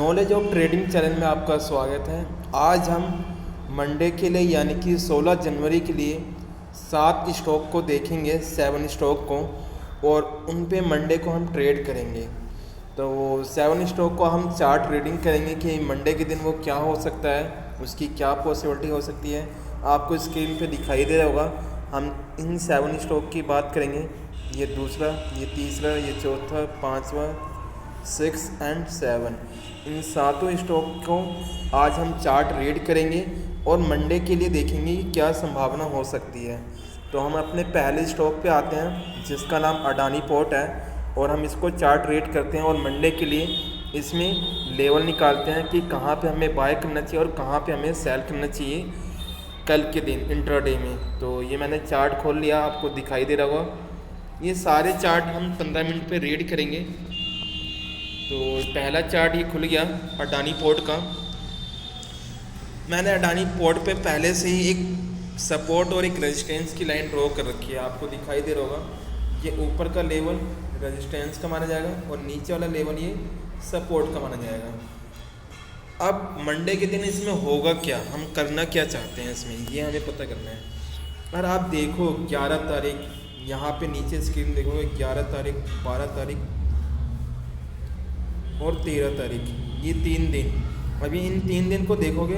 Knowledge of trading channel में आपका स्वागत है। आज हम मंडे के लिए यानी कि 16 जनवरी के लिए 7 स्टॉक को देखेंगे, 7 स्टॉक को, और उन पे मंडे को हम ट्रेड करेंगे। तो 7 स्टॉक को हम चार्ट ट्रेडिंग करेंगे कि मंडे के दिन वो क्या हो सकता है, उसकी क्या पॉसिबिलिटी हो सकती है। आपको स्क्रीन पे दिखाई दे रहा होगा। हम इन 7 स्टॉक की बात करेंगे, ये दूसरा, ये तीसरा, ये चौथा, पाँचवा, 6 एंड 7, इन 7 स्टॉक को आज हम चार्ट रीड करेंगे और मंडे के लिए देखेंगे कि क्या संभावना हो सकती है। तो हम अपने पहले स्टॉक पे आते हैं जिसका नाम अडानी पोर्ट है, और हम इसको चार्ट रीड करते हैं और मंडे के लिए इसमें लेवल निकालते हैं कि कहाँ पे हमें बाय करना चाहिए और कहाँ पे हमें सेल करना चाहिए कल के दिन इंट्राडे में। तो ये मैंने चार्ट खोल लिया, आपको दिखाई दे रहा होगा। ये सारे चार्ट हम 15 मिनट पे रीड करेंगे। तो पहला चार्ट ये खुल गया अडानी पोर्ट का। मैंने अडानी पोर्ट पे पहले से ही एक सपोर्ट और एक रेजिस्टेंस की लाइन ड्रॉ कर रखी है, आपको दिखाई दे रहा होगा। ये ऊपर का लेवल रेजिस्टेंस का माना जाएगा और नीचे वाला लेवल ये सपोर्ट का माना जाएगा। अब मंडे के दिन इसमें होगा क्या, हम करना क्या चाहते हैं इसमें, ये हमें पता करना है। अगर आप देखो 11 तारीख, यहाँ पे नीचे स्क्रीन देखोगे 11 तारीख, 12 तारीख और 13 तारीख, ये 3 दिन। अभी इन 3 दिन को देखोगे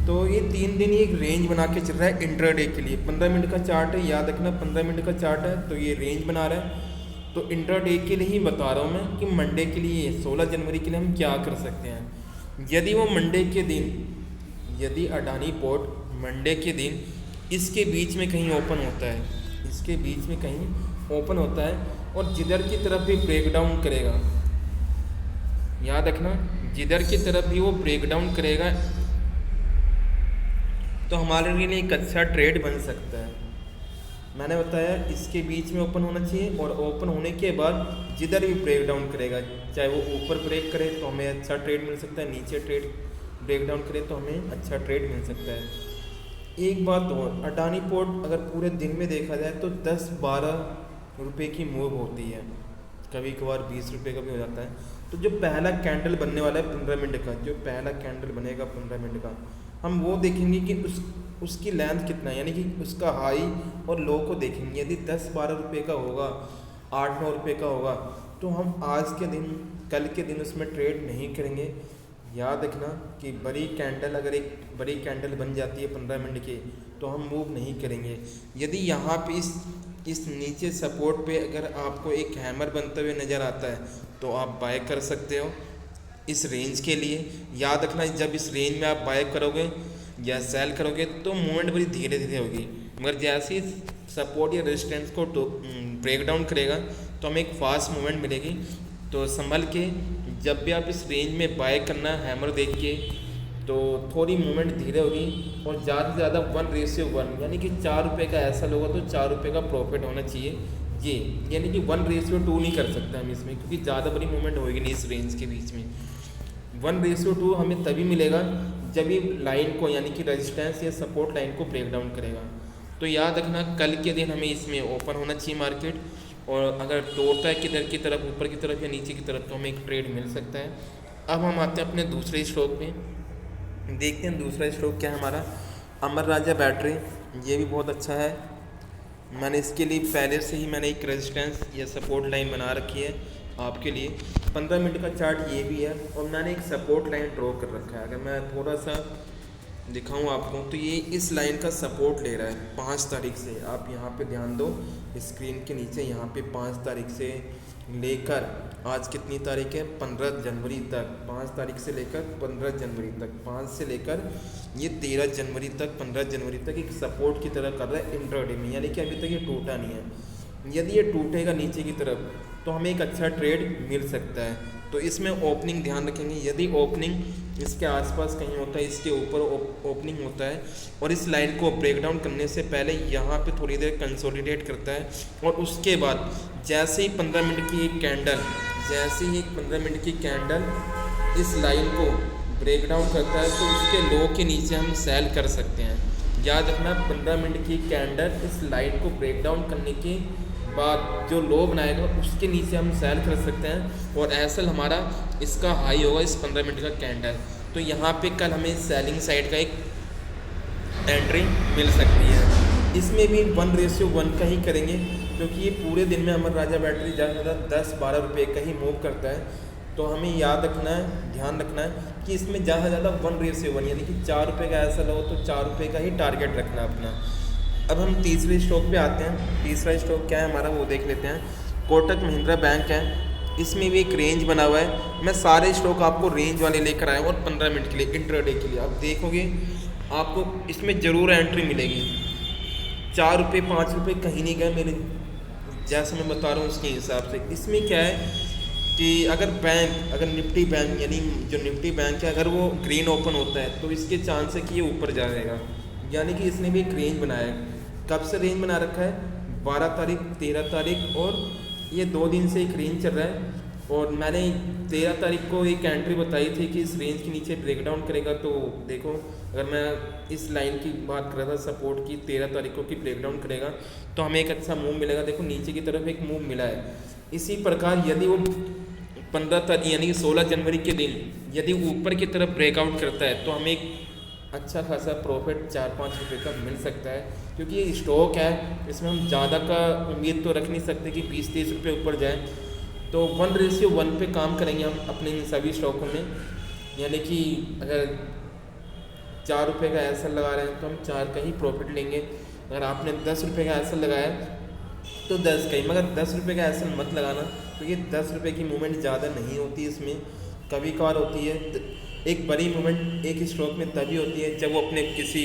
तो ये 3 दिन एक रेंज बना के चल रहा है इंट्राडे के लिए। 15 मिनट का चार्ट है, याद रखना 15 मिनट का चार्ट है, तो ये रेंज बना रहा है। तो इंट्राडे के लिए ही बता रहा हूँ मैं कि मंडे के लिए 16 जनवरी के लिए हम क्या कर सकते हैं। यदि वो मंडे के दिन, यदि अडानी पोर्ट मंडे के दिन इसके बीच में कहीं ओपन होता है, इसके बीच में कहीं ओपन होता है और जिधर की तरफ भी ब्रेक डाउन करेगा, याद रखना जिधर की तरफ भी वो ब्रेक डाउन करेगा, तो हमारे लिए एक अच्छा ट्रेड बन सकता है। मैंने बताया इसके बीच में ओपन होना चाहिए और ओपन होने के बाद जिधर भी ब्रेक डाउन करेगा, चाहे वो ऊपर ब्रेक करे तो हमें अच्छा ट्रेड मिल सकता है, नीचे ट्रेड ब्रेक डाउन करे तो हमें अच्छा ट्रेड मिल सकता है। एक बात और, अडानी पोर्ट अगर पूरे दिन में देखा जाए तो 10-12 रुपये की मूव होती है, कभी कभार 20 रुपये का भी हो जाता है। तो जो पहला कैंडल बनने वाला है 15 मिनट का, जो पहला कैंडल बनेगा 15 मिनट का, हम वो देखेंगे कि उसकी लेंथ कितना है, यानी कि उसका हाई और लो को देखेंगे। यदि 10-12 रुपये का होगा, 8-9 रुपये का होगा, तो हम आज के दिन, कल के दिन उसमें ट्रेड नहीं करेंगे। याद रखना कि बड़ी कैंडल, अगर एक बड़ी कैंडल बन जाती है 15 मिनट की, तो हम मूव नहीं करेंगे। यदि यहाँ पे इस नीचे सपोर्ट पे अगर आपको एक हैमर बनते हुए नज़र आता है तो आप बाय कर सकते हो इस रेंज के लिए। याद रखना जब इस रेंज में आप बाय करोगे या सेल करोगे तो मूवमेंट बड़ी धीरे धीरे होगी, मगर जैसे ही सपोर्ट या रेजिस्टेंस को ब्रेक डाउन करेगा तो हमें एक फास्ट मूवमेंट मिलेगी। तो संभल के जब भी आप इस रेंज में बाय करना हैमर देख के, तो थोड़ी मूवमेंट धीरे होगी और ज़्यादा से ज़्यादा 1:1, यानी कि 4 रुपये का ऐसा होगा तो 4 रुपये का प्रॉफिट होना चाहिए। ये यानी कि 1:2 नहीं कर सकते हम इसमें, क्योंकि ज़्यादा बड़ी मूवमेंट होगी नहीं इस रेंज के बीच में। 1:2 हमें तभी मिलेगा जब ये लाइन को, यानी कि रेजिस्टेंस या सपोर्ट लाइन को ब्रेक डाउन करेगा। तो याद रखना कल के दिन हमें इसमें ओपन होना चाहिए मार्केट, और अगर तोड़ता है किधर की तरफ, ऊपर की तरफ या नीचे की तरफ, तो हमें एक ट्रेड मिल सकता है। अब हम आते हैं अपने दूसरे स्टॉक में, देखते हैं दूसरा स्टॉक क्या है हमारा। अमर राजा बैटरी, ये भी बहुत अच्छा है। मैंने इसके लिए पहले से ही मैंने एक रेजिस्टेंस या सपोर्ट लाइन बना रखी है आपके लिए। 15 मिनट का चार्ट ये भी है और मैंने एक सपोर्ट लाइन ड्रॉ कर रखा है। अगर मैं थोड़ा सा दिखाऊं आपको तो ये इस लाइन का सपोर्ट ले रहा है 5 तारीख से। आप यहाँ पे ध्यान दो, स्क्रीन के नीचे यहाँ पे 5 तारीख से लेकर आज कितनी तारीख है, 15 जनवरी तक, 5 तारीख से लेकर 15 जनवरी तक, 5 से लेकर ये 13 जनवरी तक, 15 जनवरी तक एक सपोर्ट की तरह कर रहा है इंट्राडे में, यानी कि अभी तक ये टूटा नहीं है। यदि ये टूटेगा नीचे की तरफ तो हमें एक अच्छा ट्रेड मिल सकता है। तो इसमें ओपनिंग ध्यान रखेंगे, यदि ओपनिंग इसके आसपास कहीं होता है, इसके ऊपर ओपनिंग होता है और इस लाइन को ब्रेक डाउन करने से पहले यहाँ पे थोड़ी देर कंसोलिडेट करता है, और उसके बाद जैसे ही 15 मिनट की एक कैंडल, जैसे ही 15 मिनट की कैंडल इस लाइन को ब्रेक डाउन करता है तो उसके लो के नीचे हम सेल कर सकते हैं। याद रखना 15 मिनट की कैंडल इस लाइन को ब्रेक डाउन करने के बाद जो लो बनाएगा उसके नीचे हम सेल कर सकते हैं, और एस एल हमारा इसका हाई होगा इस 15 मिनट का कैंडल। तो यहाँ पे कल हमें सेलिंग साइड का एक एंट्री मिल सकती है। इसमें भी 1:1 का ही करेंगे, क्योंकि ये पूरे दिन में अमर राजा बैटरी ज़्यादा से ज़्यादा 10-12 रुपये का ही मूव करता है। तो हमें याद रखना है, ध्यान रखना है कि इसमें ज़्यादा से ज़्यादा 1:1 यानी कि 4 रुपये का ऐसा लो तो 4 रुपये का ही टारगेट रखना अपना। अब हम तीसरे स्टॉक पे आते हैं। तीसरा स्टॉक क्या है हमारा वो देख लेते हैं। कोटक महिंद्रा बैंक है, इसमें भी एक रेंज बना हुआ है। मैं सारे स्टॉक आपको रेंज वाले लेकर आया हूँ, और 15 मिनट के लिए इंट्राडे के लिए। आप देखोगे आपको इसमें ज़रूर एंट्री मिलेगी। 4 रुपये 5 रुपये कहीं नहीं गए मेरे, जैसे मैं बता रहा हूँ उसके हिसाब से। इसमें क्या है कि अगर निफ्टी बैंक यानी जो निफ्टी बैंक है अगर वो ग्रीन ओपन होता है तो इसके चांस है कि ये ऊपर जाएगा। यानी कि इसने भी एक रेंज बनाया है। कब से रेंज बना रखा है? 12 तारीख, 13 तारीख, और ये 2 दिन से एक रेंज चल रहा है। और मैंने 13 तारीख को एक एंट्री बताई थी कि इस रेंज के नीचे ब्रेकडाउन करेगा। तो देखो, अगर मैं इस लाइन की बात कर रहा था सपोर्ट की, 13 तारीख को कि ब्रेकडाउन करेगा तो हमें एक अच्छा मूव मिलेगा। देखो नीचे की तरफ एक मूव मिला है। इसी प्रकार यदि वो 15 तारीख यानी कि 16 जनवरी के दिन यदि ऊपर की तरफ ब्रेकआउट करता है तो हमें एक अच्छा खासा प्रॉफिट 4-5 रुपये का मिल सकता है। क्योंकि ये स्टॉक है, इसमें हम ज़्यादा का उम्मीद तो रख नहीं सकते कि 20-30 रुपये ऊपर जाए। तो 1:1 पे काम करेंगे हम अपने इन सभी स्टॉकों में। यानी कि अगर 4 रुपये का ऐसा लगा रहे हैं तो हम 4 का ही प्रॉफिट लेंगे। अगर आपने 10 रुपये का ऐसा लगाया तो 10 का ही, मगर 10 रुपये का ऐसा मत लगाना, क्योंकि 10 रुपये की मूवमेंट ज़्यादा नहीं होती इसमें, कभी कभार होती है। एक बड़ी मूवमेंट एक स्टॉक में तभी होती है जब वो अपने किसी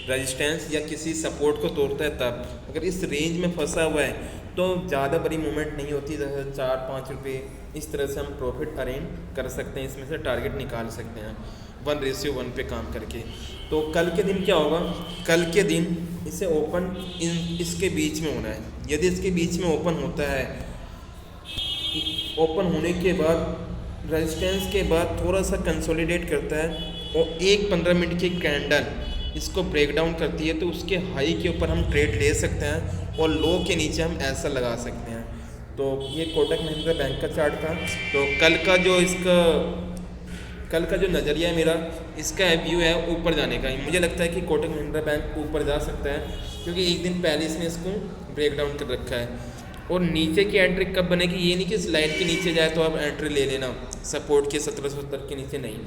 रेजिस्टेंस या किसी सपोर्ट को तोड़ता है तब। अगर इस रेंज में फंसा हुआ है तो ज़्यादा बड़ी मूवमेंट नहीं होती, जैसे 4-5 रुपये इस तरह से हम प्रॉफिट अरेंज कर सकते हैं, इसमें से टारगेट निकाल सकते हैं 1:1 पे काम करके। तो कल के दिन क्या होगा? कल के दिन इसे ओपन इसके बीच में होना है। यदि इसके बीच में ओपन होता है, ओपन होने के बाद रेजिस्टेंस के बाद थोड़ा सा कंसोलिडेट करता है और एक 15 मिनट की कैंडल इसको ब्रेक डाउन करती है, तो उसके हाई के ऊपर हम ट्रेड ले सकते हैं और लो के नीचे हम ऐसा लगा सकते हैं। तो ये कोटक महिंद्रा बैंक का चार्ट था। तो कल का जो नज़रिया है मेरा, इसका व्यू है ऊपर जाने का। मुझे लगता है कि कोटक महिंद्रा बैंक ऊपर जा सकता है, क्योंकि एक दिन पहले इसने इसको ब्रेक डाउन कर रखा है। और नीचे की एंट्री कब बनेगी? ये नहीं कि इस लाइन के नीचे जाए तो आप एंट्री ले लेना सपोर्ट के 1770 के नीचे, नहीं।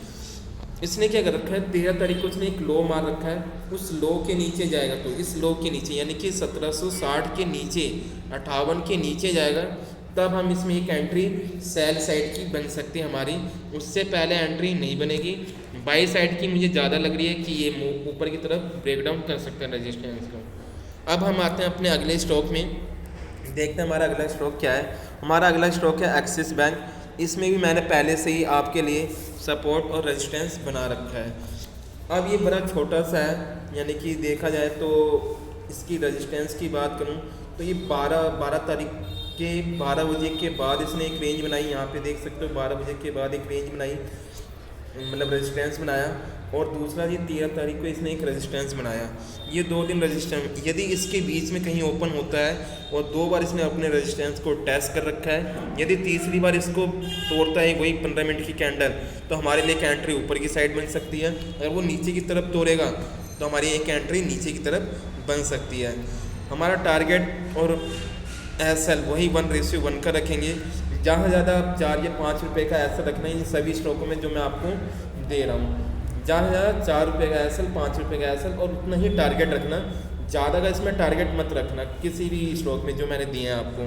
इसने क्या कर रखा है, 13 तारीख को इसने एक लो मार रखा है, उस लो के नीचे जाएगा तो इस लो के नीचे यानी कि 1760 के नीचे, 58 के नीचे जाएगा, तब हम इसमें एक एंट्री सेल साइड की बन सकती है हमारी। उससे पहले एंट्री नहीं बनेगी। बाई साइड की मुझे ज़्यादा लग रही है कि ये ऊपर की तरफ ब्रेक डाउन कर सकते हैं रेजिस्टेंस को। अब हम आते हैं अपने अगले स्टॉक में, देखते हैं हमारा अगला स्टॉक क्या है। हमारा अगला स्टॉक है एक्सिस बैंक। इसमें भी मैंने पहले से ही आपके लिए सपोर्ट और रेजिस्टेंस बना रखा है। अब ये बड़ा छोटा सा है, यानी कि देखा जाए तो इसकी रेजिस्टेंस की बात करूं तो ये 12 तारीख के 12 बजे के बाद इसने एक रेंज बनाई। यहाँ पे देख सकते हो 12 बजे के बाद एक रेंज बनाई, मतलब रेजिस्टेंस बनाया। और दूसरा ये 13 तारीख को इसने एक रेजिस्टेंस बनाया। ये 2 दिन रेजिस्टेंस, यदि इसके बीच में कहीं ओपन होता है और 2 बार इसने अपने रेजिस्टेंस को टेस्ट कर रखा है, यदि तीसरी बार इसको तोड़ता है वही 15 मिनट की कैंडल, तो हमारे लिए एक एंट्री ऊपर की साइड बन सकती है। अगर वो नीचे की तरफ तोड़ेगा तो हमारी एक एंट्री नीचे की तरफ बन सकती है। हमारा टारगेट और एसएल वही 1:1 का रखेंगे। जहाँ ज़्यादा आप 4 या 5 रुपये का ऐसा रखना है इन सभी स्टॉकों में जो मैं आपको दे रहा हूँ। जहाँ ज़्यादा 4 रुपये का एसएल, 5 रुपये का एसएल, और उतना ही टारगेट रखना। ज़्यादा का इसमें टारगेट मत रखना किसी भी स्टॉक में जो मैंने दिए हैं आपको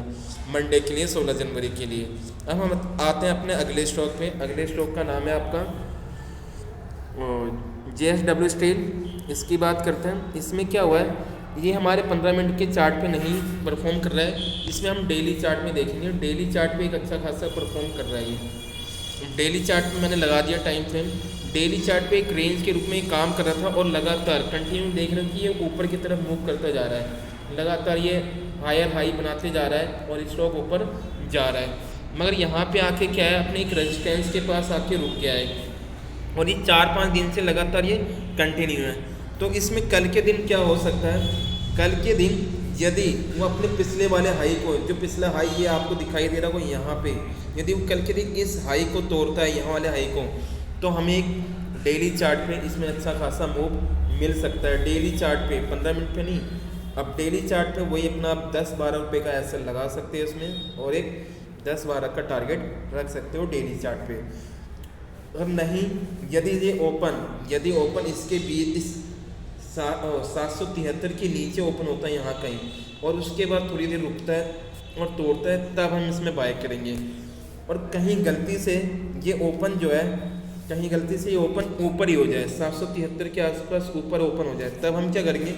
मंडे के लिए, 16 जनवरी के लिए। अब हम आते हैं अपने अगले स्टॉक पे। अगले स्टॉक का नाम है आपका JSW स्टील। इसकी बात करते हैं। इसमें क्या हुआ है, ये हमारे 15 मिनट के चार्ट पे नहीं परफॉर्म कर रहा है, इसमें हम डेली चार्ट में देखेंगे। डेली चार्ट पे एक अच्छा खासा परफॉर्म कर रहा है ये। डेली चार्ट में मैंने लगा दिया टाइम फ्रेम। डेली चार्ट पे एक रेंज के रूप में काम कर रहा था और लगातार कंटिन्यू देख रहे हैं कि ये ऊपर की तरफ मूव करता जा रहा है। लगातार ये हायर हाई बनाते जा रहा है और स्टॉक ऊपर जा रहा है। मगर यहाँ पे आके क्या है, अपने एक रेजिस्टेंस के पास आके रुक गया है और ये 4-5 दिन से लगातार ये कंटिन्यू है। तो इसमें कल के दिन क्या हो सकता है, कल के दिन यदि वो अपने पिछले वाले हाई को, जो पिछला हाई ये आपको दिखाई दे रहा हो यहाँ पे, यदि वो कल के दिन इस हाई को तोड़ता है, यहाँ वाले हाई को, तो हमें एक डेली चार्ट पे इसमें अच्छा खासा मूव मिल सकता है। डेली चार्ट पे 15 मिनट पे नहीं, अब डेली चार्ट पे वही अपना आप 10-12 रुपये का एसएल लगा सकते हैं उसमें, और एक 10-12 का टारगेट रख सकते हो डेली चार्ट पे। और नहीं, यदि ओपन इसके बीच इस 773 के नीचे ओपन होता है यहाँ कहीं, और उसके बाद थोड़ी देर रुकता है और तोड़ता है, तब हम इसमें बाय करेंगे। और कहीं गलती से ये ओपन जो है, कहीं गलती से ये ओपन ऊपर ही हो जाए, 773 के आसपास ऊपर ओपन हो जाए, तब हम क्या करेंगे,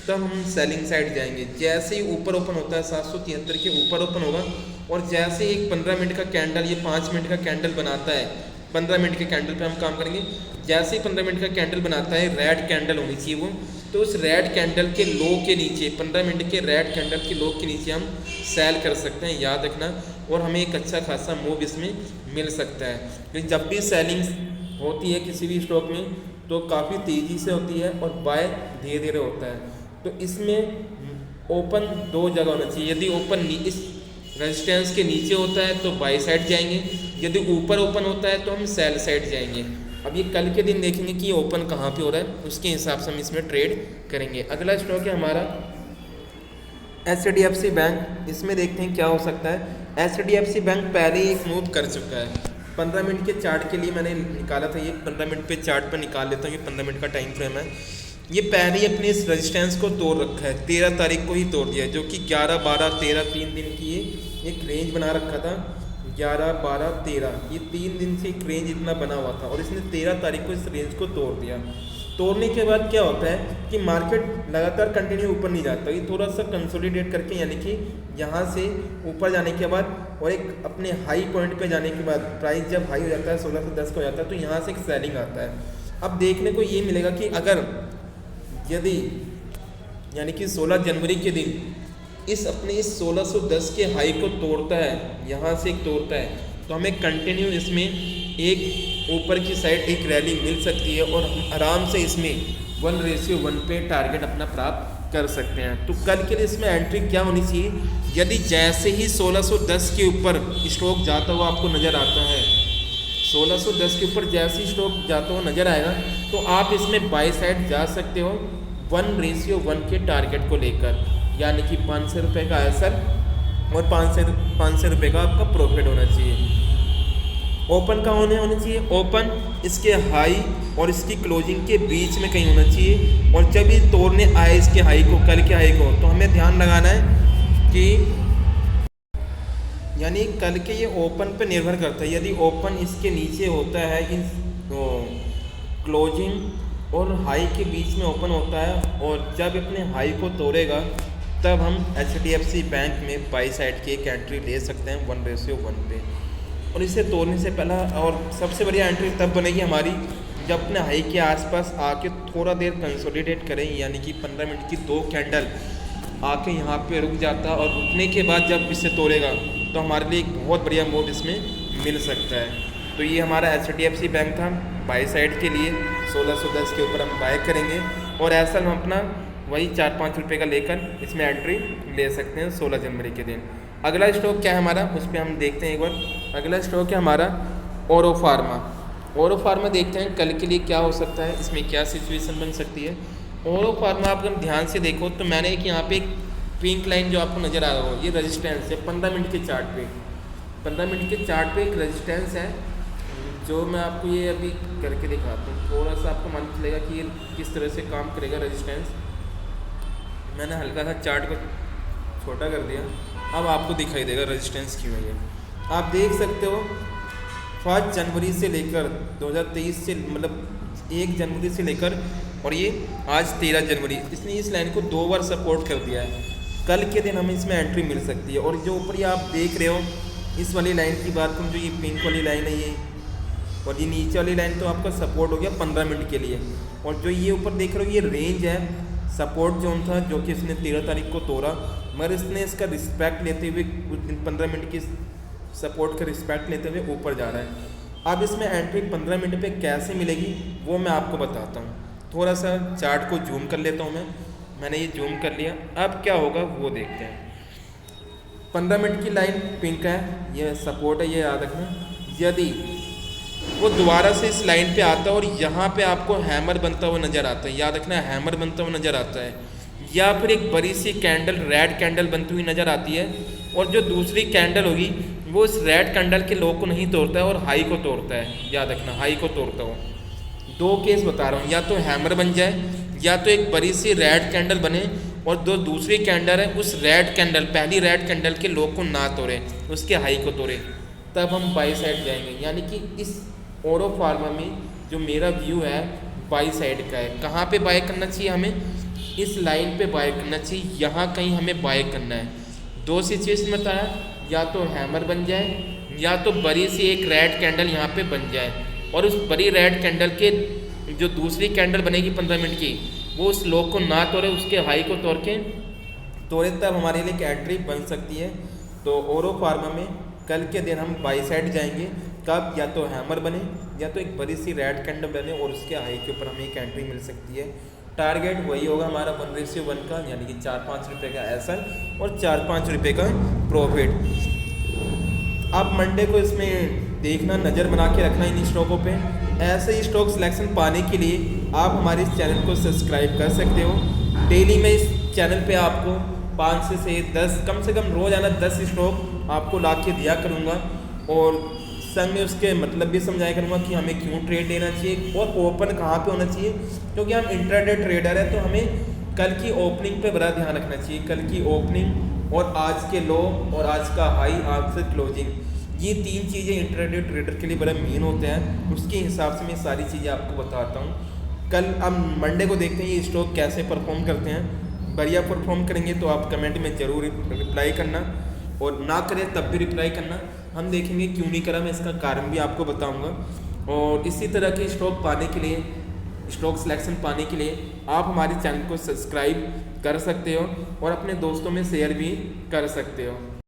तब हम सेलिंग साइड जाएंगे। जैसे ही ऊपर ओपन होता है, 773 के ऊपर ओपन होगा, और जैसे ही एक 15 मिनट का कैंडल, ये 5 मिनट का कैंडल बनाता है, 15 मिनट के कैंडल पे हम काम करेंगे। जैसे ही 15 मिनट का कैंडल बनाता है, रेड कैंडल होनी चाहिए वो, तो उस रेड कैंडल के लो के नीचे, 15 मिनट के रेड कैंडल के लो के नीचे हम सेल कर सकते हैं, याद रखना। और हमें एक अच्छा खासा मूव इसमें मिल सकता है, क्योंकि जब भी सेलिंग होती है किसी भी स्टॉक में तो काफ़ी तेज़ी से होती है और बाय धीरे धीरे होता है। तो इसमें ओपन 2 जगह होना चाहिए। यदि ओपन इस रेजिस्टेंस के नीचे होता है तो बाई साइड जाएंगे, यदि ऊपर ओपन होता है तो हम सेल साइड जाएंगे। अब ये कल के दिन देखेंगे कि ये ओपन कहाँ पे हो रहा है, उसके हिसाब से हम इसमें ट्रेड करेंगे। अगला स्टॉक है हमारा HDFC बैंक। इसमें देखते हैं क्या हो सकता है। HDFC बैंक पहले ही एक मूव कर चुका है। 15 मिनट के चार्ट के लिए मैंने निकाला था, ये 15 मिनट पे चार्ट पर निकाल लेता हूँ, ये 15 मिनट का टाइम फ्रेम है। ये पहले ही अपने इस रेजिस्टेंस को तोड़ रखा है, 13 तारीख को ही तोड़ दिया है, जो कि 11, 12, 13 3 दिन की ये एक रेंज बना रखा था। 11, 12, 13 ये 3 दिन से एक रेंज इतना बना हुआ था, और इसने 13 तारीख को इस रेंज को तोड़ दिया। तोड़ने के बाद क्या होता है कि मार्केट लगातार कंटिन्यू ऊपर नहीं जाता, ये थोड़ा सा कंसोलिडेट करके, यानी कि यहाँ से ऊपर जाने के बाद और एक अपने हाई पॉइंट पे जाने के बाद, प्राइस जब हाई हो जाता है 1610 का हो जाता है, तो यहाँ से एक सेलिंग आता है। अब देखने को ये मिलेगा कि अगर यदि यानी कि 16 जनवरी के दिन इस अपने इस 1610 के हाई को तोड़ता है, यहाँ से एक तोड़ता है, तो हमें कंटिन्यू इसमें एक ऊपर की साइड एक रैली मिल सकती है, और हम आराम से इसमें 1:1 पे टारगेट अपना प्राप्त कर सकते हैं। तो कल के लिए इसमें एंट्री क्या होनी चाहिए, यदि जैसे ही 1610 के ऊपर स्टॉक जाता हुआ आपको नज़र आता है, 1610 के ऊपर जैसे ही स्टॉक जाता हुआ नज़र आएगा, तो आप इसमें बाई साइड जा सकते हो 1:1 के टारगेट को लेकर, यानी कि 500 रुपये का एसएल और 500 रुपये का आपका प्रॉफिट होना चाहिए। ओपन कहाँ होना चाहिए, ओपन इसके हाई और इसकी क्लोजिंग के बीच में कहीं होना चाहिए। और जब ये तोड़ने आए इसके हाई को, कल के हाई को, तो हमें ध्यान लगाना है कि यानी कल के ये ओपन पे निर्भर करता है। यदि ओपन इसके नीचे होता है, इन क्लोजिंग और हाई के बीच में ओपन होता है, और जब अपने हाई को तोड़ेगा, तब हम HDFC बैंक में बाई साइड की एक एंट्री ले सकते हैं 1:1 पे। और इसे तोड़ने से पहला और सबसे बढ़िया एंट्री तब बनेगी हमारी, जब अपने हाई के आसपास आके थोड़ा देर कंसोलिडेट करें, यानी कि 15 मिनट की 2 कैंडल आके यहाँ पे रुक जाता, और रुकने के बाद जब इसे तोड़ेगा तो हमारे लिए एक बहुत बढ़िया मूव इसमें मिल सकता है। तो ये हमारा HDFC बैंक था, बाई साइड के लिए 1610 के ऊपर हम बाय करेंगे, और ऐसा हम अपना वही 4-5 रुपये का लेकर इसमें एंट्री ले सकते हैं 16 जनवरी के दिन। अगला स्टॉक क्या है हमारा, उस पर हम देखते हैं एक बार। अगला स्टॉक है हमारा ओरो फार्मा। ओरो फार्मा देखते हैं कल के लिए क्या हो सकता है, इसमें क्या सिचुएशन बन सकती है। ओरो फार्मा आप अगर ध्यान से देखो तो मैंने एक यहाँ पे एक पिंक लाइन जो आपको नज़र आ रहा हो, ये रेजिस्टेंस है 15 मिनट के चार्ट पे। 15 मिनट के चार्ट पे एक रेजिस्टेंस है, जो मैं आपको ये अभी करके दिखाता हूँ, थोड़ा सा आपको मालूम चलेगा कि ये किस तरह से काम करेगा रेजिस्टेंस। मैंने हल्का सा चार्ट को छोटा कर दिया, अब आपको दिखाई देगा रेजिस्टेंस क्यों है ये। आप देख सकते हो 5 जनवरी से लेकर 2023 से, मतलब 1 जनवरी से लेकर, और ये आज 13 जनवरी, इसने इस लाइन को 2 बार सपोर्ट कर दिया है। कल के दिन हमें इसमें एंट्री मिल सकती है। और जो ऊपर ये आप देख रहे हो, इस वाली लाइन की बात करूँ, जो ये पिंक वाली लाइन है ये, और ये नीचे वाली लाइन तो आपका सपोर्ट हो गया 15 मिनट के लिए। और जो ये ऊपर देख रहे हो, ये रेंज है, सपोर्ट जोन था, जो कि इसने 13 तारीख को तोड़ा, मगर इसने इसका रिस्पेक्ट लेते हुए 15 मिनट की सपोर्ट का रिस्पेक्ट लेते हुए ऊपर जा रहा है। अब इसमें एंट्री 15 मिनट पे कैसे मिलेगी वो मैं आपको बताता हूँ। थोड़ा सा चार्ट को जूम कर लेता हूँ मैं, मैंने ये जूम कर लिया। अब क्या होगा वो देखते हैं। 15 मिनट की लाइन पिंक है, ये सपोर्ट है, ये याद रखना। यदि वो दोबारा से इस लाइन पे आता है और यहाँ पे आपको हैमर बनता हुआ नज़र आता है, याद रखना हैमर बनता हुआ नज़र आता है, या फिर एक बड़ी सी कैंडल, रेड कैंडल बनती हुई नज़र आती है, और जो दूसरी कैंडल होगी वो इस रेड कैंडल के लो को नहीं तोड़ता है और हाई को तोड़ता है, याद रखना हाई को तोड़ता हो। दो केस बता रहा हूँ, या तो हैमर बन जाए, या तो एक बड़ी सी रेड कैंडल बने और जो दूसरी कैंडल है उस रेड कैंडल, पहली रेड कैंडल के लो को ना तोड़े, उसके हाई को तोड़े, तब हम बाई साइड जाएंगे। यानी कि इस ओरो फार्मा में जो मेरा व्यू है बाई साइड का है। कहाँ पे बाय करना चाहिए हमें? इस लाइन पे बाय करना चाहिए, यहाँ कहीं हमें बाय करना है। दो सिचुएशन बताया, या तो हैमर बन जाए, या तो बड़ी सी एक रेड कैंडल यहाँ पे बन जाए, और उस बड़ी रेड कैंडल के जो दूसरी कैंडल बनेगी 15 मिनट की, वो उस लो को ना तोड़े, उसके हाई को तोड़े, तब हमारे लिए एक एंट्री बन सकती है। तो ओरो फार्मा में कल के दिन हम बाई साइड जाएंगे। कब? या तो हैमर बने, या तो एक बड़ी सी रेड कैंडल बने और उसके हाई के ऊपर हमें एक एंट्री मिल सकती है। टारगेट वही होगा हमारा 1:1 का, यानी कि 4-5 रुपये का एसएल और 4-5 रुपये का प्रॉफिट। आप मंडे को इसमें देखना, नज़र बना के रखना इन स्टॉकों पे। ऐसे ही स्टॉक सिलेक्शन पाने के लिए आप हमारे इस चैनल को सब्सक्राइब कर सकते हो। डेली मैं इस चैनल पे आपको 5 से 10, कम से कम रोज़ाना 10 स्टॉक आपको ला के दिया करूँगा, और संग में उसके मतलब भी समझाया करूँगा कि हमें क्यों ट्रेड लेना चाहिए और ओपन कहाँ पे होना चाहिए। क्योंकि हम इंट्राडे ट्रेडर है, तो हमें कल की ओपनिंग पे बड़ा ध्यान रखना चाहिए। कल की ओपनिंग और आज के लो और आज का हाई, आज से क्लोजिंग, ये 3 चीज़ें इंट्राडे ट्रेडर के लिए बड़ा मेन होते हैं। उसके हिसाब से मैं सारी चीज़ें आपको बताता हूँ। कल अब मंडे को देखते हैं ये स्टॉक कैसे परफॉर्म करते हैं। बढ़िया परफॉर्म करेंगे तो आप कमेंट में ज़रूर रिप्लाई करना, और ना करें तब भी रिप्लाई करना। हम देखेंगे क्यों नहीं करा, मैं इसका कारण भी आपको बताऊंगा। और इसी तरह के स्टॉक पाने के लिए, स्टॉक सिलेक्शन पाने के लिए आप हमारे चैनल को सब्सक्राइब कर सकते हो और अपने दोस्तों में शेयर भी कर सकते हो।